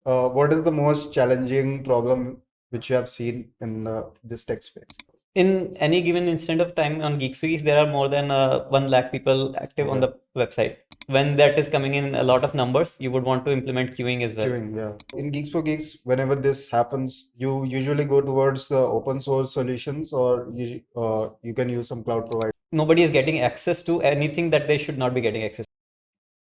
what is the most challenging problem which you have seen in this tech space? In any given instant of time on GeeksForGeeks, there are more than 1 lakh people active on Okay. the website. When that is coming in a lot of numbers, you would want to implement queuing as well. Queuing, yeah. In Geeks for Geeks, whenever this happens, you usually go towards the open source solutions, or you can use some cloud provider. Nobody is getting access to anything that they should not be getting access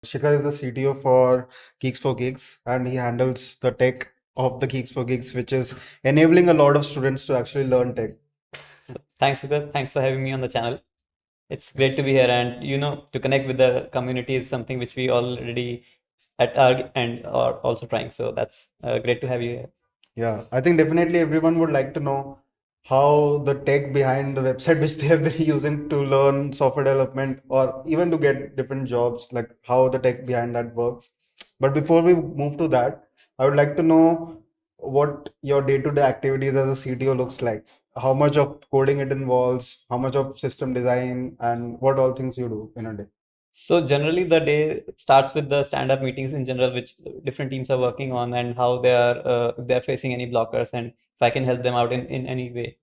Shikhar is the CTO for Geeks for Geeks, and he handles the tech of the Geeks for Geeks, which is enabling a lot of students to actually learn tech. to. So thanks, Sukar. Thanks for having me on the channel. It's great to be here, and to connect with the community is something which we already at our end are also trying. So that's great to have you here. Yeah, I think definitely everyone would like to know how the tech behind the website which they have been using to learn software development or even to get different jobs, like how the tech behind that works. But before we move to that, I would like to know what your day-to-day activities as a CTO looks like. How much of coding it involves, how much of system design, and what all things you do in a day. So generally, the day starts with the stand-up meetings in general, which different teams are working on, and how they are if they are facing any blockers, and if I can help them out in any way.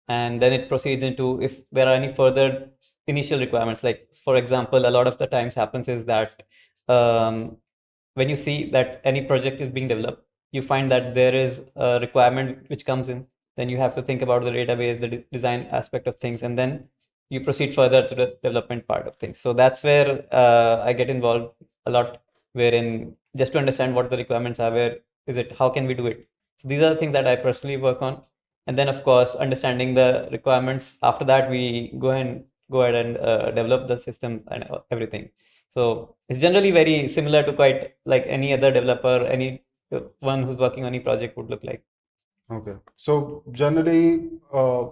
And then it proceeds into if there are any further initial requirements. Like for example, a lot of the times happens is that um, when you see that any project is being developed, you find that there is a requirement which comes in. Then you have to think about the database, the design aspect of things, and then you proceed further to the development part of things. So that's where I get involved a lot, wherein just to understand what the requirements are, where is it, how can we do it. So these are the things that I personally work on, and then of course understanding the requirements. After that, we go ahead and develop the system and everything. So it's generally very similar to quite like any other developer, any one who's working on any project would look like. Okay. So generally,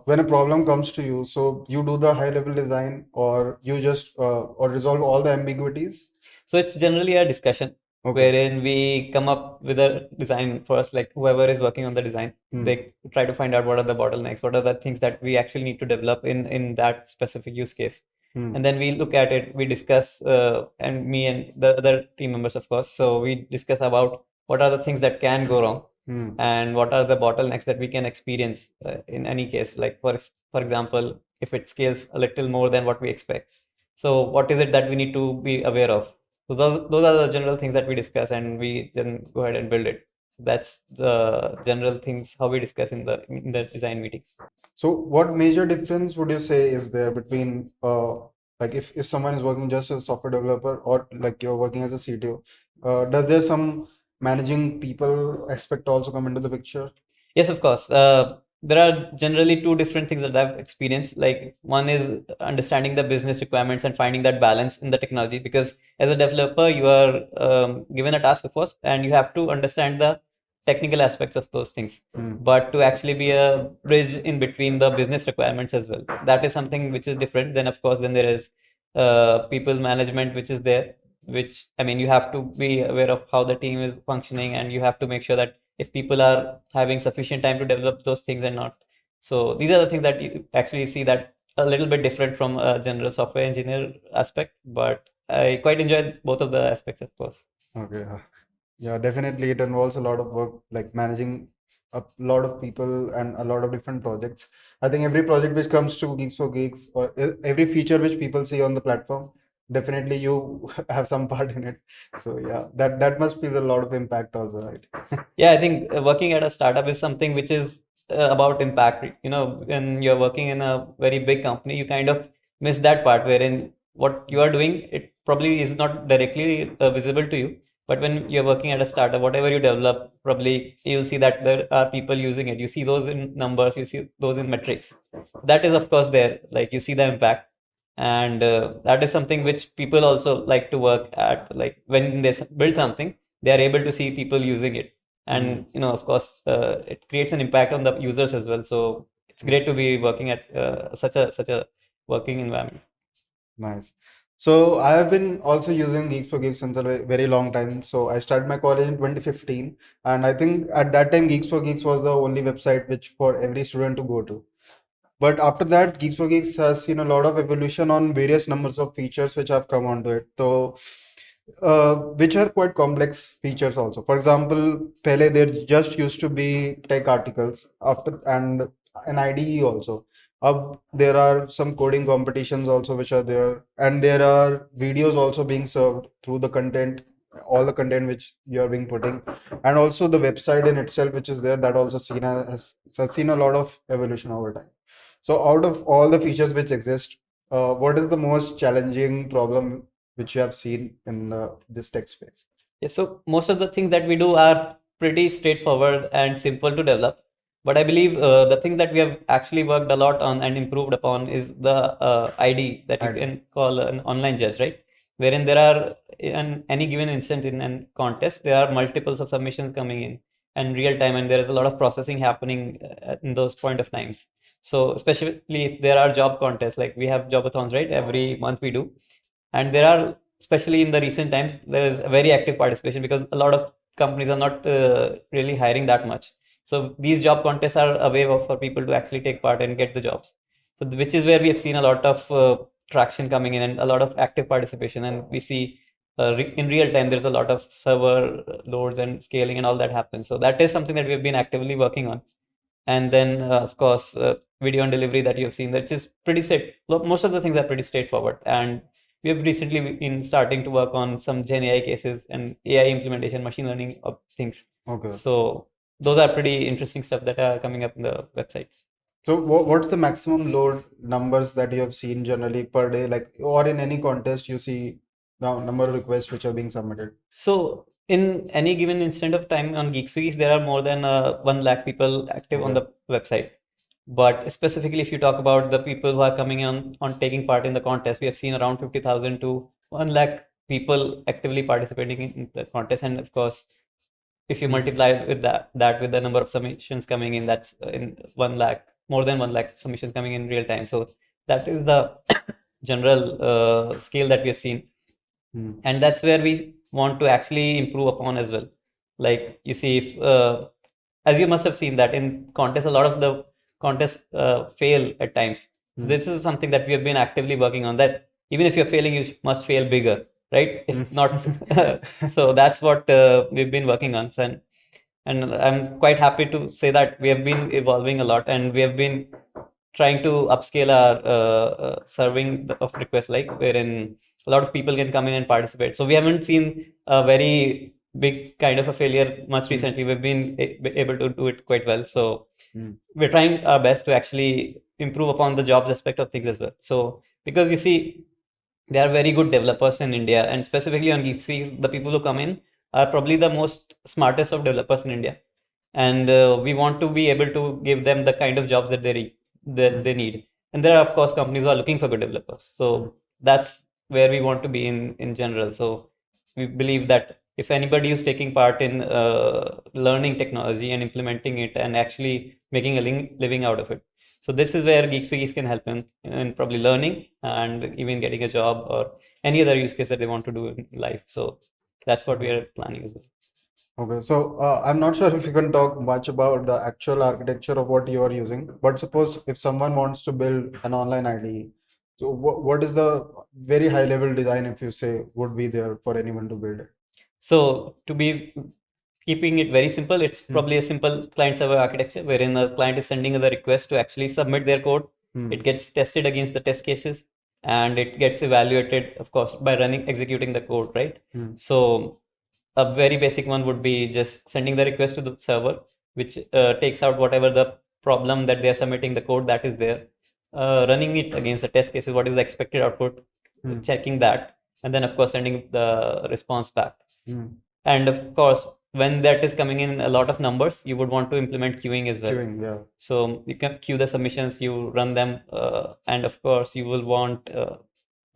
when a problem comes to you, so you do the high level design or you just or resolve all the ambiguities? So it's generally a discussion Okay. wherein we come up with a design first, like whoever is working on the design, they try to find out what are the bottlenecks, what are the things that we actually need to develop in that specific use case. And then we look at it, we discuss, and me and the other team members, of course. So we discuss about what are the things that can go wrong and what are the bottlenecks that we can experience in any case. Like for example, if it scales a little more than what we expect. So what is it that we need to be aware of? So those are the general things that we discuss, and we then go ahead and build it. So that's the general things how we discuss in the design meetings. So what major difference would you say is there between like if someone is working just as a software developer or like you're working as a CTO, does there some managing people aspect also come into the picture? Yes, of course. There are generally two different things that I've experienced. Like one is understanding the business requirements and finding that balance in the technology. Because as a developer, you are given a task, of course, and you have to understand the technical aspects of those things. But to actually be a bridge in between the business requirements as well, that is something which is different. Then, of course, then there is people management, which is there. Which I mean, you have to be aware of how the team is functioning, and you have to make sure that if people are having sufficient time to develop those things and not. So these are the things that you actually see that a little bit different from a general software engineer aspect, but I quite enjoy both of the aspects, of course. Okay. Yeah, definitely it involves a lot of work, like managing a lot of people and a lot of different projects. I think every project which comes to Geeks for Geeks or every feature which people see on the platform, definitely you have some part in it. So yeah, that must feel a lot of impact also, right? Yeah, I think working at a startup is something which is about impact. When you're working in a very big company, you kind of miss that part wherein what you are doing, it probably is not directly visible to you. But when you're working at a startup, whatever you develop, probably you'll see that there are people using it. You see those in numbers, you see those in metrics. That is, of course, there. Like you see the impact, and that is something which people also like to work at. Like when they build something, they are able to see people using it, and of course it creates an impact on the users as well. So it's great to be working at such a working environment. Nice. So I have been also using Geeks for Geeks since a very long time. So I started my college in 2015, and I think at that time Geeks for Geeks was the only website which for every student to go to. But after that, Geeks for Geeks has seen a lot of evolution on various numbers of features which have come onto it. So Which are quite complex features also. For example, pehle there just used to be tech articles after and an IDE also. There are some coding competitions also which are there, and there are videos also being served through the content, all the content which you are being putting, and also the website in itself which is there, that also has seen a lot of evolution over time. So out of all the features which exist, what is the most challenging problem which you have seen in this tech space? Yeah, so most of the things that we do are pretty straightforward and simple to develop. But I believe the thing that we have actually worked a lot on and improved upon is the ID that you ID. can call an online judge, right? Wherein there are, in any given instant in a contest, there are multiples of submissions coming in and real time, and there is a lot of processing happening in those point of times. So especially if there are job contests, like we have jobathons, right? Every month we do, and there are, especially in the recent times, there is a very active participation because a lot of companies are not really hiring that much. So these job contests are a way for people to actually take part and get the jobs. So which is where we have seen a lot of traction coming in and a lot of active participation, and we see in real time there's a lot of server loads and scaling and all that happens. So that is something that we have been actively working on. And then of course video and delivery that you have seen, that is pretty straight. Most of the things are pretty straightforward, and we have recently been starting to work on some Gen AI cases and AI implementation, machine learning of things. Okay. So those are pretty interesting stuff that are coming up in the websites. So what's the maximum load numbers that you have seen generally per day, like, or in any contest you see the number of requests which are being submitted? So in any given instant of time on GeeksForGeeks, there are more than 1 lakh people active on Okay. the website. But specifically, if you talk about the people who are coming on taking part in the contest, we have seen around 50,000 to 1 lakh people actively participating in the contest. And of course, if you multiply with that with the number of submissions coming in, that's in 1 lakh, more than 1 lakh submissions coming in real time. So that is the general scale that we have seen. And that's where we want to actually improve upon as well. Like you see, if as you must have seen that in contests, a lot of the contests fail at times. So this is something that we have been actively working on, that even if you're failing, you must fail bigger, right? If not, so that's what we've been working on. And I'm quite happy to say that we have been evolving a lot, and we have been trying to upscale our serving of requests, like wherein a lot of people can come in and participate. So we haven't seen a very big kind of a failure much recently. We've been able to do it quite well. So we're trying our best to actually improve upon the jobs aspect of things as well. So because you see, there are very good developers in India, and specifically on GeeksForGeeks, the people who come in are probably the most smartest of developers in India, and we want to be able to give them the kind of jobs that they need. And there are of course companies who are looking for good developers. So that's where we want to be in general. So we believe that if anybody is taking part in learning technology and implementing it and actually making a living out of it, so this is where GeeksForGeeks can help in probably learning and even getting a job or any other use case that they want to do in life. So that's what we are planning as well. Okay, so I'm not sure if you can talk much about the actual architecture of what you are using, but suppose if someone wants to build an online IDE, so what is the very high level design, if you say, would be there for anyone to build it? So to be keeping it very simple, it's probably a simple client server architecture wherein the client is sending the request to actually submit their code. It gets tested against the test cases, and it gets evaluated, of course, by executing the code, right? So a very basic one would be just sending the request to the server, which takes out whatever the problem that they are submitting the code that is there, running it against the test cases, what is the expected output, checking that, and then of course sending the response back. And of course, when that is coming in a lot of numbers, you would want to implement queuing as well. Queuing, yeah. So you can queue the submissions, you run them, and of course you will want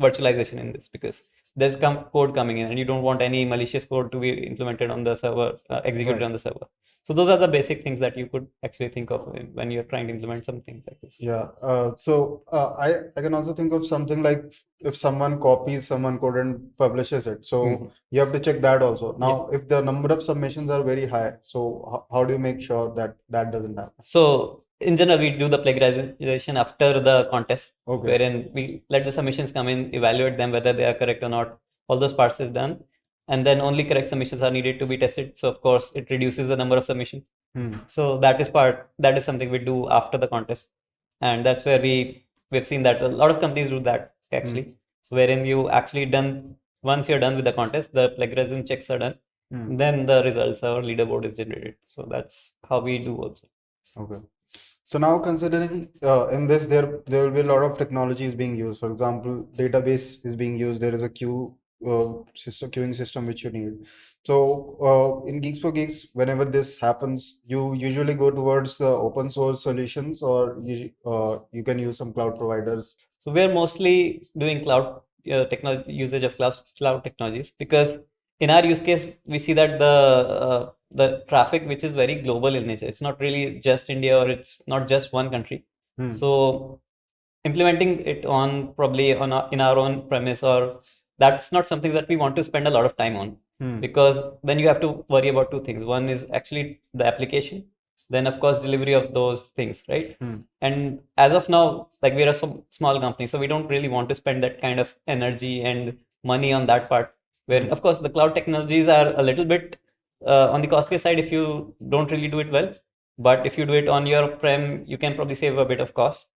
virtualization in this, because there's code coming in and you don't want any malicious code to be implemented on the server, executed Right. on the server. So those are the basic things that you could actually think of when you're trying to implement something like this. Yeah. I can also think of something like if someone copies someone code and publishes it. So you have to check that also. Now, if the number of submissions are very high, so how do you make sure that that doesn't happen? So in general, we do the plagiarization after the contest, Okay. wherein we let the submissions come in, evaluate them whether they are correct or not. All those parts is done. and then only correct submissions are needed to be tested. So of course, it reduces the number of submissions. So that is something we do after the contest, and that's where we've seen that a lot of companies do that actually. So wherein you actually done once you're done with the contest, the plagiarism checks are done, then the results or leaderboard is generated. So that's how we do also. Okay. So now considering in this there will be a lot of technologies being used. For example, database is being used. There is a queuing system which you need. So in Geeks for Geeks, whenever this happens, you usually go towards the open source solutions, or you can use some cloud providers. So we're mostly doing cloud technology usage of cloud technologies, because in our use case we see that the traffic which is very global in nature. It's not really just India, or it's not just one country. So implementing it on probably in our own premise, or that's not something that we want to spend a lot of time on, because then you have to worry about two things. One is actually the application, then of course delivery of those things, right? And as of now, like, we're a small company, so we don't really want to spend that kind of energy and money on that part, where of course the cloud technologies are a little bit on the costly side if you don't really do it well, but if you do it on your prem, you can probably save a bit of cost.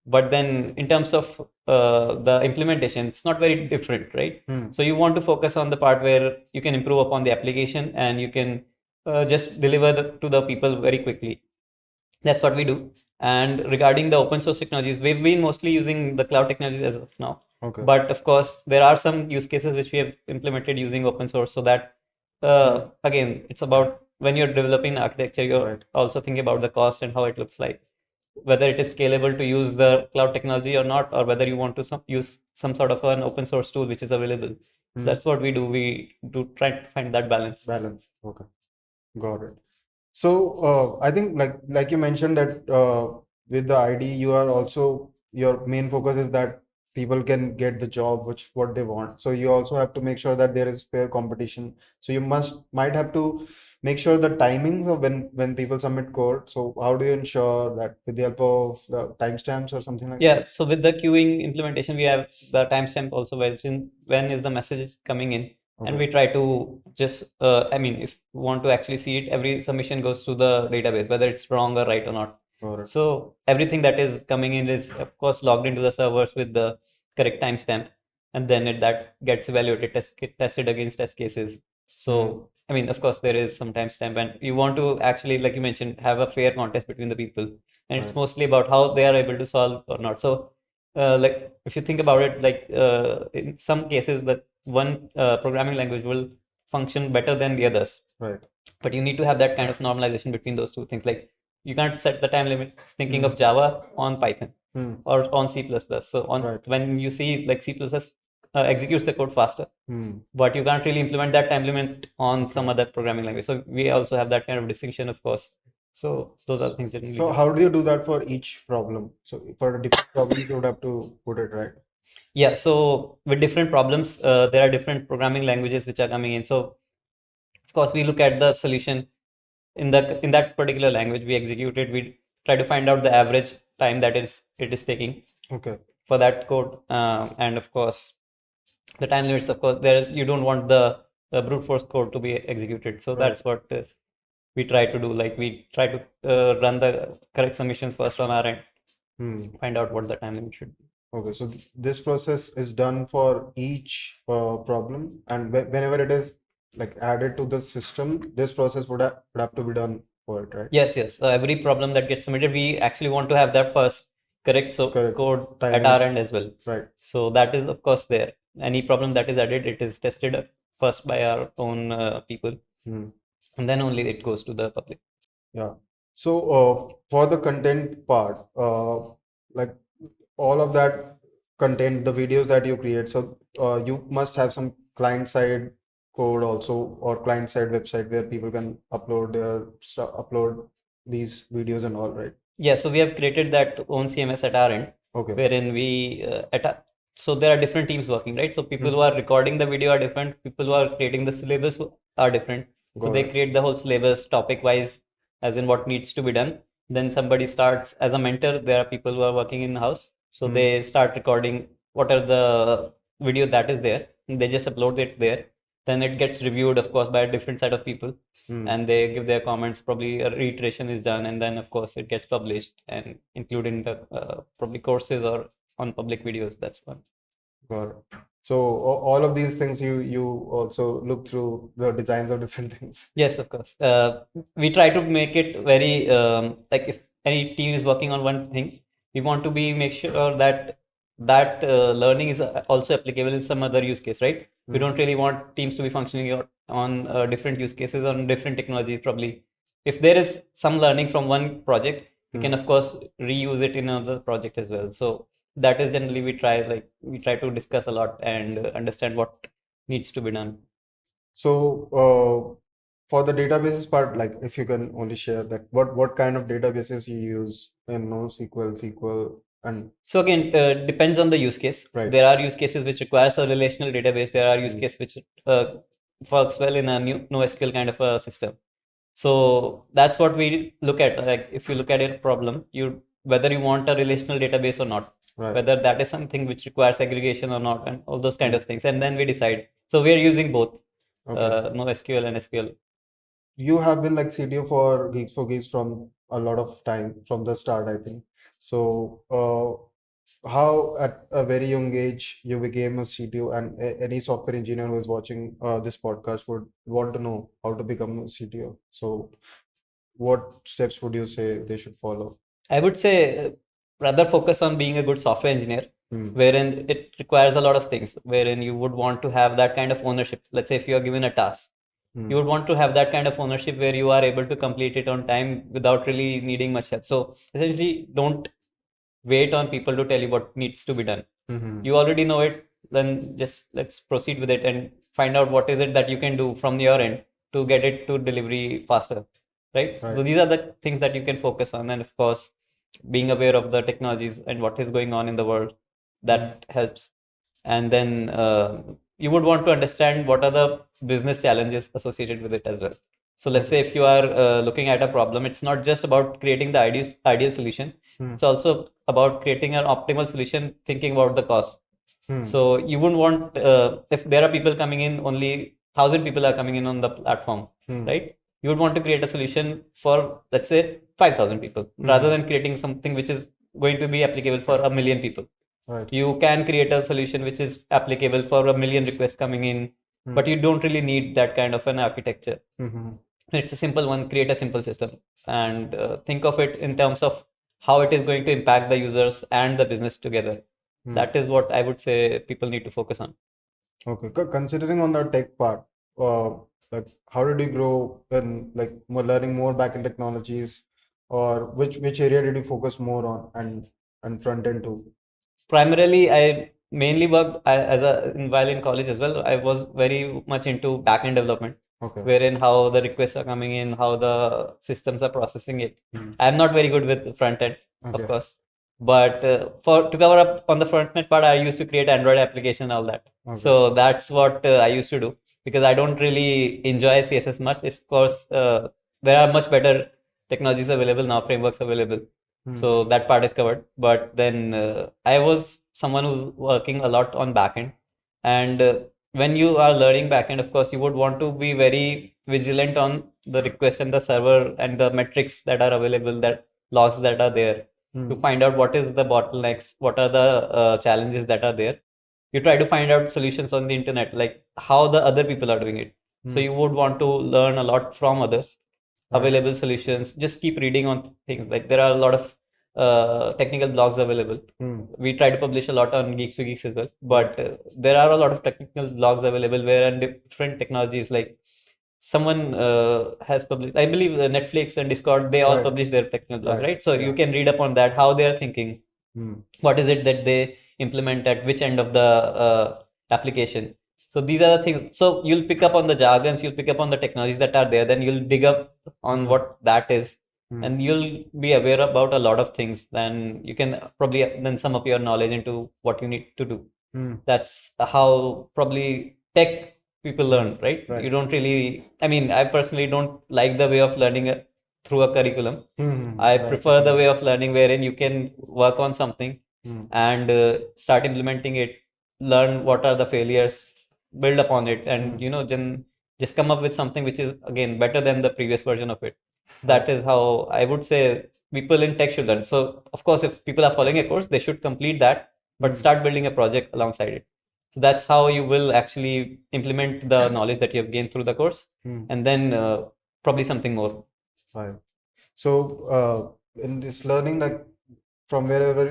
But then in terms of the implementation, it's not very different, right? So you want to focus on the part where you can improve upon the application, and you can just deliver to the people very quickly. That's what we do. And regarding the open source technologies, we've been mostly using the cloud technologies as of now. Okay. But of course, there are some use cases which we have implemented using open source, so that again, it's about when you're developing architecture, you're also thinking about the cost and how it looks like, whether it is scalable to use the cloud technology or not, or whether you want to use some sort of an open source tool which is available. That's what we do. We do try to find that balance. Okay. Got it. So I think like you mentioned that with the ID, you are also, your main focus is that people can get the job which what they want. So you also have to make sure that there is fair competition. So you might have to make sure the timings of when people submit code. So how do you ensure that with the help of the timestamps or something like that? Yeah, so with the queuing implementation, we have the timestamp also, when is the message coming in. And we try to just, I mean, if you want to actually see it, every submission goes to the database, whether it's wrong or right or not. So everything that is coming in is, of course, logged into the servers with the correct timestamp, and then that gets evaluated, tested against test cases. So, I mean, of course, there is some timestamp, and you want to actually, like you mentioned, have a fair contest between the people. And it's mostly about how they are able to solve or not. So, like, if you think about it, like, in some cases, that one programming language will function better than the others. Right. But you need to have that kind of normalization between those two things. Like, you can't set the time limit thinking of Java on Python or on C++. So when you see, like, C++ executes the code faster, but you can't really implement that time limit on some other programming language. So we also have that kind of distinction, of course. So those are things that we So do. how do you do that for each problem? So for a different problem, you would have to put it right. Yeah, so with different problems, there are different programming languages which are coming in. So of course, we look at the solution in that particular language. We execute it. We try to find out the average time that it is taking for that code, and of course, the time limits. Of course, you don't want the brute force code to be executed. So that's what we try to do. Like, we try to run the correct submissions first on our end, find out what the time limit should be. Okay, so this process is done for each problem, and whenever it is like added to the system, this process would have to be done for it, right? Yes, yes. So every problem that gets submitted, we actually want to have that first correct code at our end as well. Right. So that is, of course, there. Any problem that is added, it is tested first by our own people, and then only it goes to the public. Yeah. So for the content part, like all of that content, the videos that you create, so you must have some client side code also, or client side website where people can upload their stuff, upload these videos and all, right? Yeah, so we have created that own CMS at our end, wherein we so there are different teams working, right? So people who are recording the video are different. People who are creating the syllabus are different. So they create the whole syllabus topic wise, as in what needs to be done. Then somebody starts as a mentor. There are people who are working in house, so they start recording what are the video that is there. And they just upload it there, then it gets reviewed, of course, by a different set of people, Hmm. and they give their comments. Probably a reiteration is done, and then of course it gets published and included in the probably courses or on public videos. That's one. Got it. So all of these things you also look through the designs of different things. Yes, of course. We try to make it very like if any team is working on one thing, we want to be make sure that learning is also applicable in some other use case, right? We don't really want teams to be functioning on different use cases on different technologies. Probably, if there is some learning from one project, we can of course reuse it in another project as well. So that is generally we try to discuss a lot and understand what needs to be done. So for the databases part, like if you can only share that what kind of databases you use in NoSQL, SQL, and So again, depends on the use case. Right. There are use cases which requires a relational database. There are use cases which works well in a new NoSQL kind of a system. So that's what we look at. Like if you look at a problem, whether you want a relational database or not, Right. whether that is something which requires aggregation or not, and all those kind of things, and then we decide. So we are using both NoSQL and SQL. You have been like CTO for GeeksForGeeks from a lot of time from the start, I think. So how at a very young age you became a CTO, and any software engineer who is watching this podcast would want to know how to become a CTO. So what steps would you say they should follow? I would say rather focus on being a good software engineer, Hmm. wherein it requires a lot of things, wherein you would want to have that kind of ownership. Let's say if you are given a task, Hmm. you would want to have that kind of ownership where you are able to complete it on time without really needing much help. So essentially, don't wait on people to tell you what needs to be done. Mhm. You already know it, then just let's proceed with it and find out what is it that you can do from your end to get it to delivery faster, right? So Right. these are the things that you can focus on, and of course, being aware of the technologies and what is going on in the world, that helps. And then you would want to understand what are the business challenges associated with it as well. So let's say if you are looking at a problem, it's not just about creating the ideal solution. It's also about creating an optimal solution, thinking about the cost. So you wouldn't want if there are people coming in, only 1,000 people are coming in on the platform, right? You would want to create a solution for, let's say, 5,000 people, rather than creating something which is going to be applicable for 1 million people. Right. You can create a solution which is applicable for 1 million requests coming in, but you don't really need that kind of an architecture. It's a simple one. Create a simple system and think of it in terms of how it is going to impact the users and the business together. That is what I would say people need to focus on. Okay, considering on the tech part, uh, like how did you grow in like more learning more backend technologies, or which area did you focus more on and front end too? Primarily, I mainly worked while in college as well. I was very much into backend development, Okay. wherein how the requests are coming in, how the systems are processing it. I'm not very good with front end, of Okay. course, but for to cover up on the front end part, I used to create Android application and all that. Okay. So that's what I used to do because I don't really enjoy CSS much. Of course, there are much better technologies available now, frameworks available. So that part is covered. But then I was someone who's working a lot on backend, and when you are learning backend, of course, you would want to be very vigilant on the request and the server and the metrics that are available, that logs that are there, to find out what is the bottlenecks, what are the challenges that are there. You try to find out solutions on the internet, like how the other people are doing it. So you would want to learn a lot from others, available solutions. Just keep reading on things. Like there are a lot of technical blogs available. We try to publish a lot on GeeksForGeeks as well, but there are a lot of technical blogs available where on different technologies, like someone has published, I believe Netflix and Discord, they all publish their technical blogs, right? So you can read up on that, how they are thinking, what is it that they implement at which end of the application. So these are the things. So you'll pick up on the jargons, you'll pick up on the technologies that are there, then you'll dig up on what that is, and you'll be aware about a lot of things. Then you can probably then sum up your knowledge into what you need to do. That's how probably tech people learn, right? You don't really, I mean, I personally don't like the way of learning through a curriculum. I prefer the way of learning wherein you can work on something and start implementing it, learn what are the failures, build upon it, and then just come up with something which is again better than the previous version of it. That is how I would say people in tech should learn. So of course, if people are following a course, they should complete that, but start building a project alongside it. So that's how you will actually implement the knowledge that you have gained through the course, and then probably something more. Right. So, in this learning, like from wherever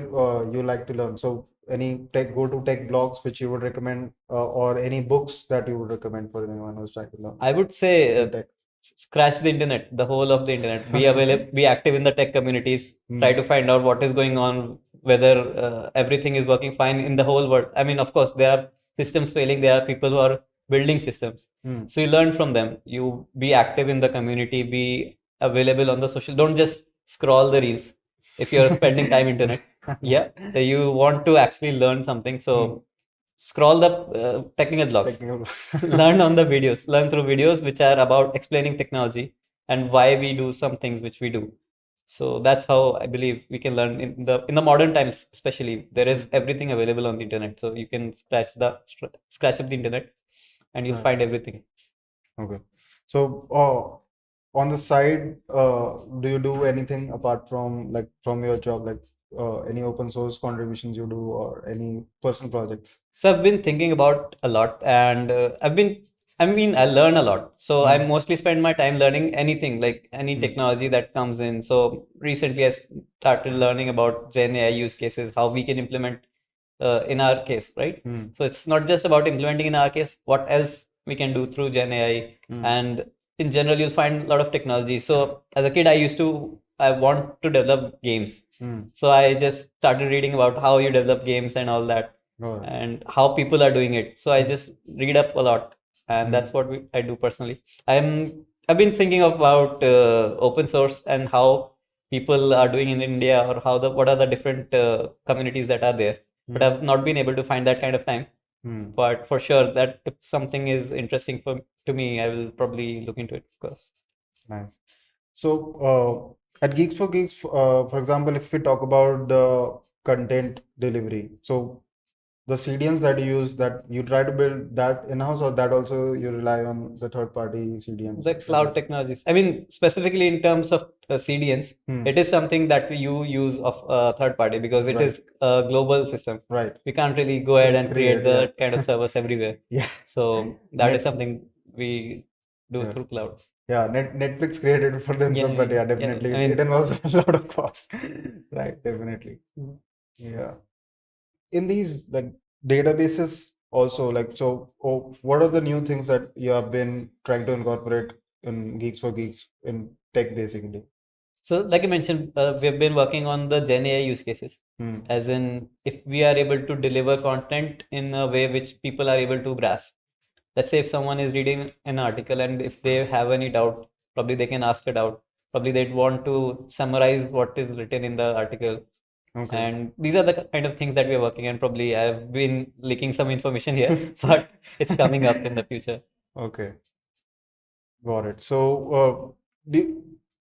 you like to learn, so any go-to tech blogs which you would recommend, or any books that you would recommend for anyone who's trying to learn I would say in tech? scratch the internet, the whole of the internet. Be available, be active in the tech communities. Try to find out what is going on, whether everything is working fine in the whole world. I mean, of course, there are systems failing. There are people who are building systems. So you learn from them. You be active in the community. Be available on the social. Don't just scroll the reels. If you're spending time internet, yeah, you want to actually learn something. So scroll the technical blogs. Learn on the videos, learn through videos which are about explaining technology and why we do some things which we do. So that's how I believe we can learn in the modern times, especially. There is everything available on the internet, so you can scratch up the internet and you'll find everything. Okay. So, on the side, do you do anything apart from like from your job, like any open source contributions you do or any personal projects? So I've been thinking about a lot, and I learn a lot. So I mostly spend my time learning anything, like any technology that comes in. So recently I started learning about Gen AI use cases, how we can implement in our case, right? So it's not just about implementing in our case, what else we can do through Gen AI. And in general, you'll find a lot of technology. So as a kid, I want to develop games. So I just started reading about how you develop games and all that, and how people are doing it. So I just read up a lot, and that's what I do personally. I've been thinking about open source and how people are doing in India, or what are the different communities that are there. But I've not been able to find that kind of time. But for sure, that if something is interesting to me, I will probably look into it, of course. Nice. So, at Geeks, for example, if we talk about the content delivery, so the CDNs that you use, that you try to build that in-house, or that also you rely on the third-party CDNs? The cloud technologies. I mean, specifically in terms of CDNs, it is something that you use of third party, because it is a global system. Right. We can't really go ahead and create Create, the kind of servers everywhere. Yeah. So that is Net- something we do Yeah. through cloud. Yeah, Netflix created it for themselves, but yeah, definitely I mean, it involves a lot of cost. Right, definitely. Yeah. In these like databases also, like, so what are the new things that you have been trying to incorporate in Geeks in tech basically? So, like I mentioned, we've been working on the Gen AI use cases. As in, if we are able to deliver content in a way which people are able to grasp. Let's say if someone is reading an article and if they have any doubt, probably they can ask a doubt. Probably they'd want to summarize what is written in the article. Okay. And these are the kind of things that we're working on. Probably I've been leaking some information here, but it's coming up in the future. Okay. Got it. So,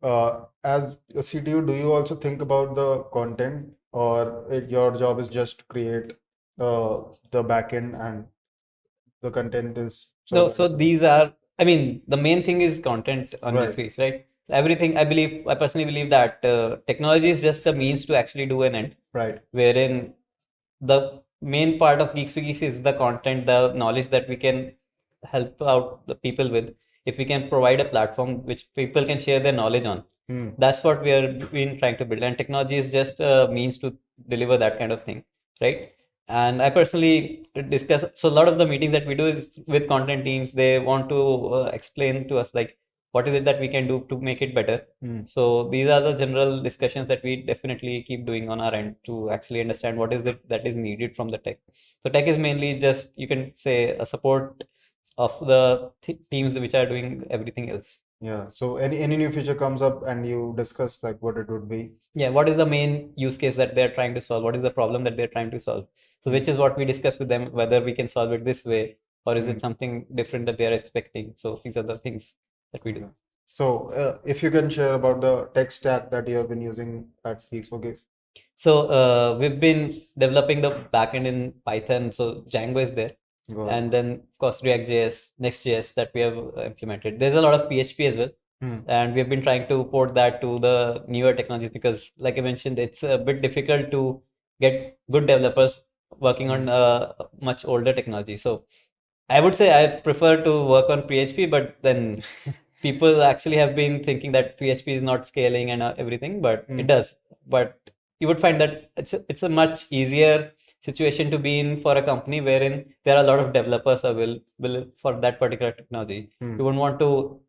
as a CTO, do you also think about the content, or your job is just to create the backend and the content is No, sort so of these are, I mean, the main thing is content on Right. GeeksForGeeks, right? So everything, I personally believe that technology is just a means to actually do an end, Right. wherein the main part of GeeksForGeeks is the content, the knowledge that we can help out the people with. If we can provide a platform which people can share their knowledge on, that's what we are been trying to build. And technology is just a means to deliver that kind of thing, right? And I personally discuss, so a lot of the meetings that we do is with content teams. They want to explain to us like what is it that we can do to make it better. So these are the general discussions that we definitely keep doing on our end to actually understand what is it that is needed from the tech. So tech is mainly just, you can say, a support of the teams which are doing everything else. Yeah. So any new feature comes up and you discuss like what it would be. Yeah, what is the main use case that they're trying to solve? What is the problem that they're trying to solve? So which is what we discuss with them, whether we can solve it this way, or is it something different that they're expecting? So these are the things that we do. So if you can share about the tech stack that you have been using at GeeksForGeeks. So we've been developing the backend in Python. So Django is there. Got And it. then of course React.js, Next.js that we have implemented. There's a lot of PHP as well, and we have been trying to port that to the newer technologies because, like I mentioned, it's a bit difficult to get good developers working on much older technology. So I would say I prefer to work on PHP, but then people actually have been thinking that PHP is not scaling and everything, but it does. But you would find that it's a much easier situation to be in for a company wherein there are a lot of developers available for that particular technology. You wouldn't want to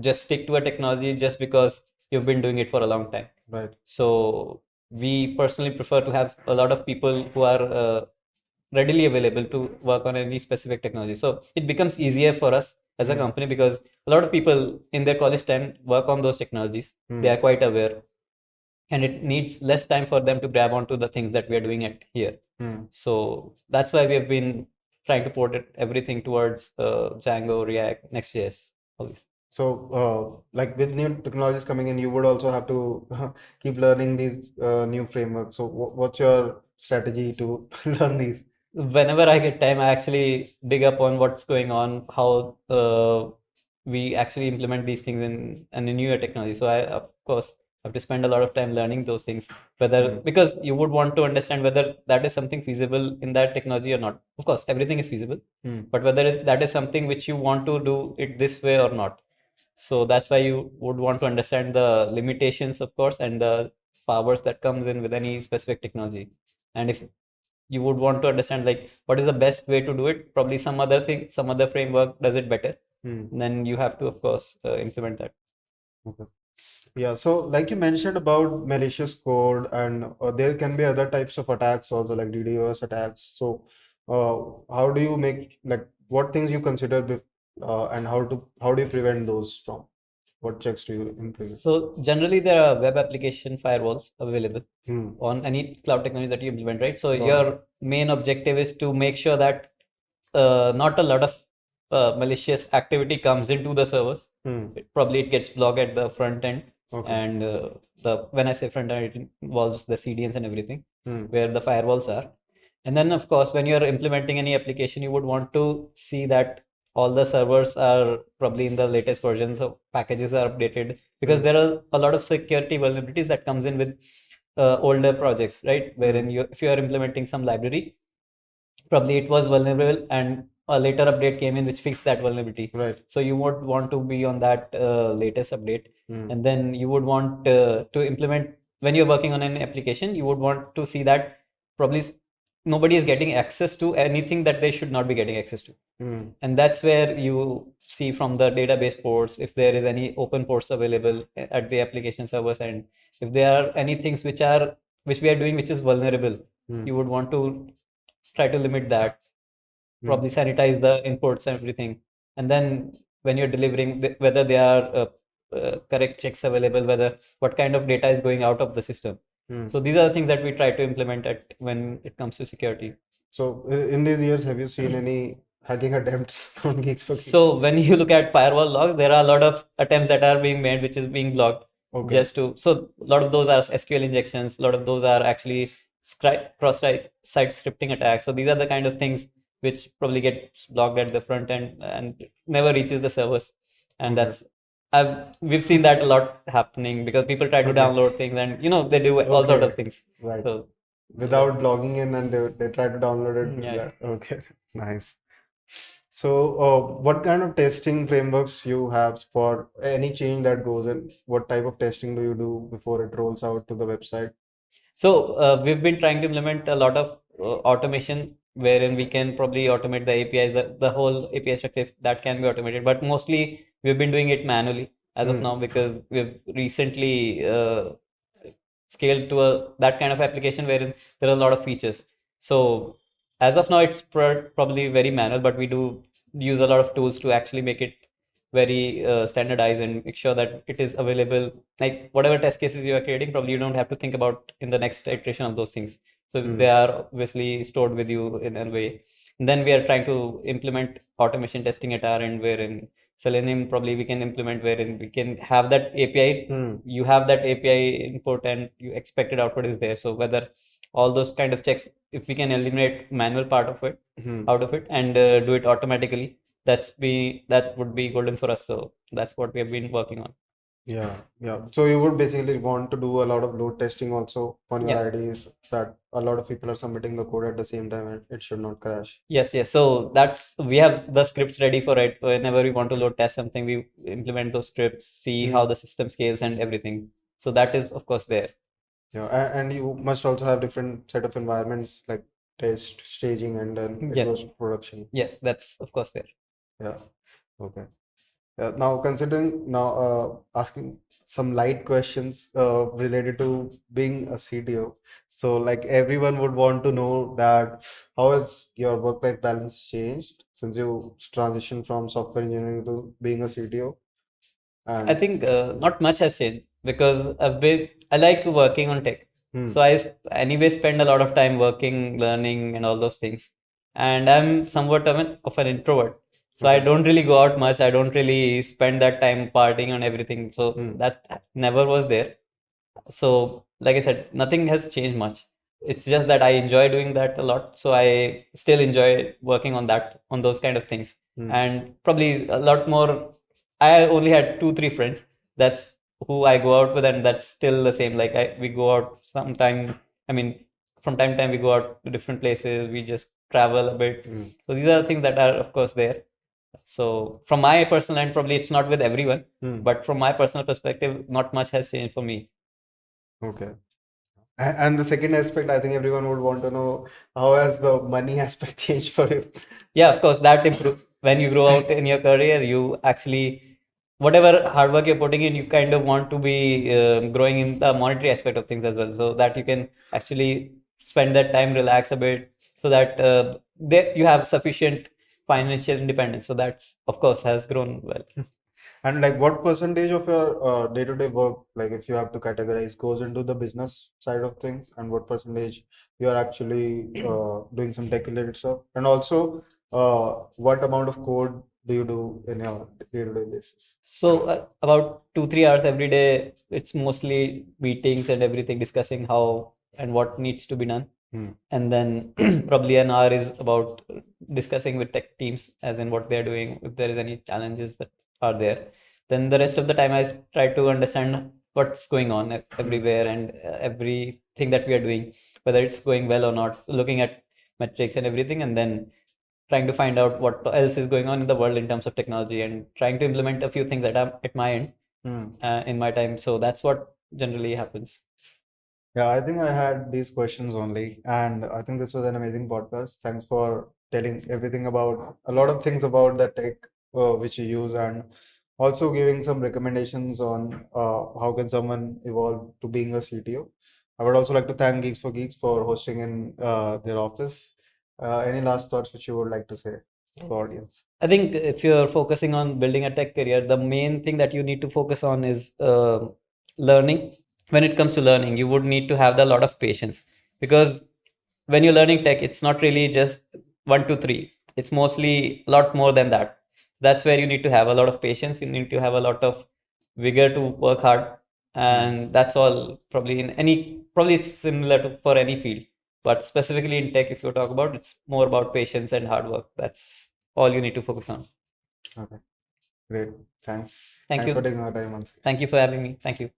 just stick to a technology just because you've been doing it for a long time. Right. So we personally prefer to have a lot of people who are readily available to work on any specific technology. So it becomes easier for us as a company because a lot of people in their college time work on those technologies. They are quite aware, and it needs less time for them to grab onto the things that we are doing at here. So that's why we have been trying to port it everything towards Django, React, Next.js, all these. So, like with new technologies coming in, you would also have to keep learning these new frameworks. So, what's your strategy to learn these? Whenever I get time, I actually dig up on what's going on, how we actually implement these things in a newer technology. So I, of course, have to spend a lot of time learning those things, whether because you would want to understand whether that is something feasible in that technology or not. Of course, everything is feasible, but whether that is something which you want to do it this way or not. So that's why you would want to understand the limitations, of course, and the powers that comes in with any specific technology. And if you would want to understand like what is the best way to do it, probably some other thing, some other framework does it better, then you have to, of course, implement that. Okay. Yeah, so like you mentioned about malicious code, and there can be other types of attacks also, like DDoS attacks. So, how do you make, like, what things you consider and how do you prevent those from? What checks do you implement? So generally there are web application firewalls available Hmm. on any cloud technology that you implement, right? So Got your main objective is to make sure that not a lot of malicious activity comes into the servers. Probably it gets blocked at the front end, Okay. and the when I say front end, it involves the CDNs and everything where the firewalls are. And then, of course, when you're implementing any application, you would want to see that all the servers are probably in the latest versions of packages are updated because there are a lot of security vulnerabilities that comes in with older projects, right? Wherein if you are implementing some library, probably it was vulnerable and a later update came in which fixed that vulnerability. Right. So you would want to be on that latest update, and then you would want to implement when you're working on an application. You would want to see that probably nobody is getting access to anything that they should not be getting access to. And that's where you see from the database ports if there is any open ports available at the application servers, and if there are any things which we are doing which is vulnerable, you would want to try to limit that, probably sanitize the inputs and everything. And then when you're delivering, whether there are correct checks available, whether what kind of data is going out of the system. So these are the things that we try to implement at when it comes to security. So, in these years, have you seen any hacking attempts on Geeks for Geeks? So when you look at firewall logs, there are a lot of attempts that are being made, which is being blocked. Okay. Just to, so a lot of those are SQL injections, a lot of those are actually cross-site scripting attacks. So these are the kind of things which probably get blocked at the front end and never reaches the servers. And Okay. that's we've seen that a lot happening because people try to Okay. download things and they do all sort of Okay. things. Right. So Without logging in, and they try to download it. yeah. Okay. Nice. So, what kind of testing frameworks you have for any change that goes in? What type of testing do you do before it rolls out to the website? So we've been trying to implement a lot of automation wherein we can probably automate the APIs, the whole API structure that can be automated. But mostly we've been doing it manually as of now because we've recently scaled to that kind of application wherein there are a lot of features. So as of now, it's probably very manual, but we do use a lot of tools to actually make it very standardized and make sure that it is available. Like whatever test cases you are creating, probably you don't have to think about in the next iteration of those things. So they are obviously stored with you in a way. And then we are trying to implement automation testing at our end, wherein Selenium probably we can implement wherein we can have that API. Hmm. You have that API input and you expected output is there. So whether all those kind of checks, if we can eliminate manual part of it Hmm. out of it and do it automatically, that would be golden for us. So that's what we have been working on. Yeah, yeah. So you would basically want to do a lot of load testing also on your Yeah. IDs that a lot of people are submitting the code at the same time and it should not crash. Yes, yes. So we have the scripts ready for it. Whenever we want to load test something, we implement those scripts, see how the system scales and everything. So that is of course there. Yeah, and you must also have different set of environments like test, staging, and then it Yes. goes to production. Yeah, that's of course there. Yeah. Okay. Now considering asking some light questions related to being a CTO. So like everyone would want to know that how has your work-life balance changed since you transitioned from software engineering to being a CTO? I And think not much has changed because I like working on tech. So anyway spend a lot of time working, learning, and all those things. And I'm somewhat of an introvert. So I Okay. don't really go out much. I don't really spend that time partying on everything. So that never was there. So like I said, nothing has changed much. It's just that I enjoy doing that a lot. So I still enjoy working on those kind of things. And probably a lot more. I only had 2, 3 friends. That's who I go out with, and that's still the same. Like we go out sometime. I mean, from time to time we go out to different places. We just travel a bit. So these are the things that are of course there. So from my personal end, probably it's not with everyone, but from my personal perspective, not much has changed for me. Okay. And the second aspect, I think everyone would want to know how has the money aspect changed for you? Yeah, of course, that improves. When you grow out in your career, you actually, whatever hard work you're putting in, you kind of want to be growing in the monetary aspect of things as well, so that you can actually spend that time, relax a bit, so that there you have sufficient financial independence. So that's, of course, has grown well. And like what percentage of your day-to-day work, like if you have to categorize, goes into the business side of things, and what percentage you are actually doing some tech-related stuff? And also, what amount of code do you do in your day-to-day basis? So about 2, 3 hours every day, it's mostly meetings and everything, discussing how and what needs to be done. And then probably an hour is about discussing with tech teams, as in what they're doing, if there is any challenges that are there. Then the rest of the time, I try to understand what's going on everywhere and everything that we are doing, whether it's going well or not, looking at metrics and everything, and then trying to find out what else is going on in the world in terms of technology and trying to implement a few things that are at my end in my time. So that's what generally happens. Yeah, I think I had these questions only, and I think this was an amazing podcast. Thanks for telling everything about a lot of things about the tech which you use, and also giving some recommendations on how can someone evolve to being a CTO. I would also like to thank Geeks for Geeks for hosting in their office. Any last thoughts which you would like to say to the audience? I think if you're focusing on building a tech career, the main thing that you need to focus on is learning. When it comes to learning, you would need to have a lot of patience, because when you're learning tech, it's not really just 1, 2, 3. It's mostly a lot more than that. That's where you need to have a lot of patience. You need to have a lot of vigor to work hard, and that's all. Probably it's similar to for any field, but specifically in tech, if you talk about, it's more about patience and hard work. That's all you need to focus on. Okay, great. Thanks. Thank Thanks for you. taking our time once again. Thank you for having me. Thank you.